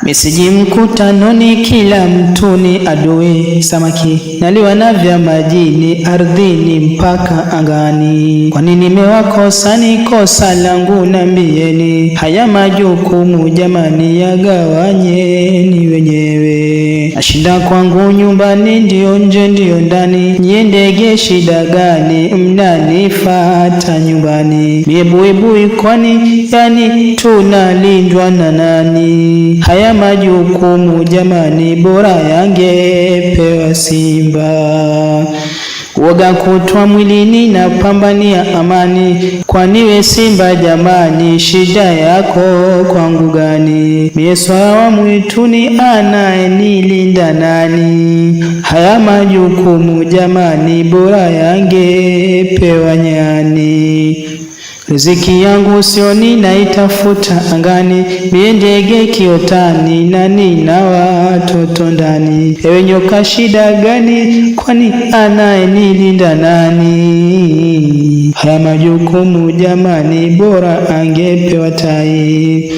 Misiji mkutanoni, kila mtu ni adui. Samaki naliwa na vya majini, ardhini mpaka angani. Kwani nimewakosa? Ni kosa langu, nambieni. Haya majukumu jamani, yagawanyeni wenyewe. Ashinda kwangu nyumbani, ndio nje ndio ndani. Nyie ndege shida gani, mnanifata nyumbani? Mie buibui kwani, yani tunalindwa na nani? Haya majukumu jamani, bora yangepewa simba. Woga kutwa mwilini, na pambania amani. Kwani we simba jamani, shida yako kwangu gani? Mie swala wa mwituni, anayenilinda nani? Haya majukumu jamani, bora yangepewa nyani. Riziki yangu sioni, naitafuta angani. Mie ndege kiotani, na nina watoto ndani. Ewe nyoka shida gani, kwani anayenilinda nani? Haya majukumu jamani, bora angepewa tai.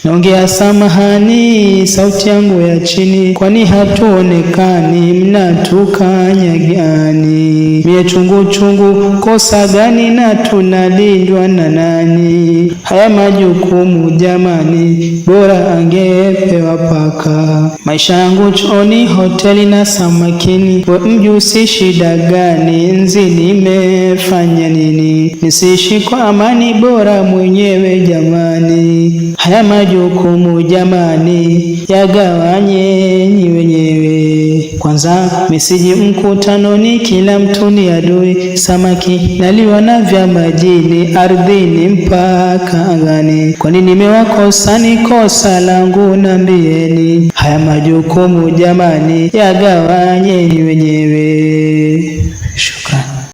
Naongea samahani, sauti yangu ya chini, kwani hatuonekani, mnatukanyagani. Mie chungu chungu, kosa gani, na tunalindwa na nani? Haya majukumu jamani, bora angepewa paka. Maisha yangu chooni, hoteli na samakini. We mjusi shida gani, nzi nimefanya nini? Nisiishi kwa amani, bora mwenyewe jamani. Haya majukumu jamani, yagawanyeni wenyewe. Kwanza misiji mkutanoni, kila mtu ni adui. Samaki naliwa na vya majini, ardhini mpaka angani. Kwani nimewakosa? Ni kosa langu, nambieni. Haya majukumu jamani, yagawanyeni wenyewe.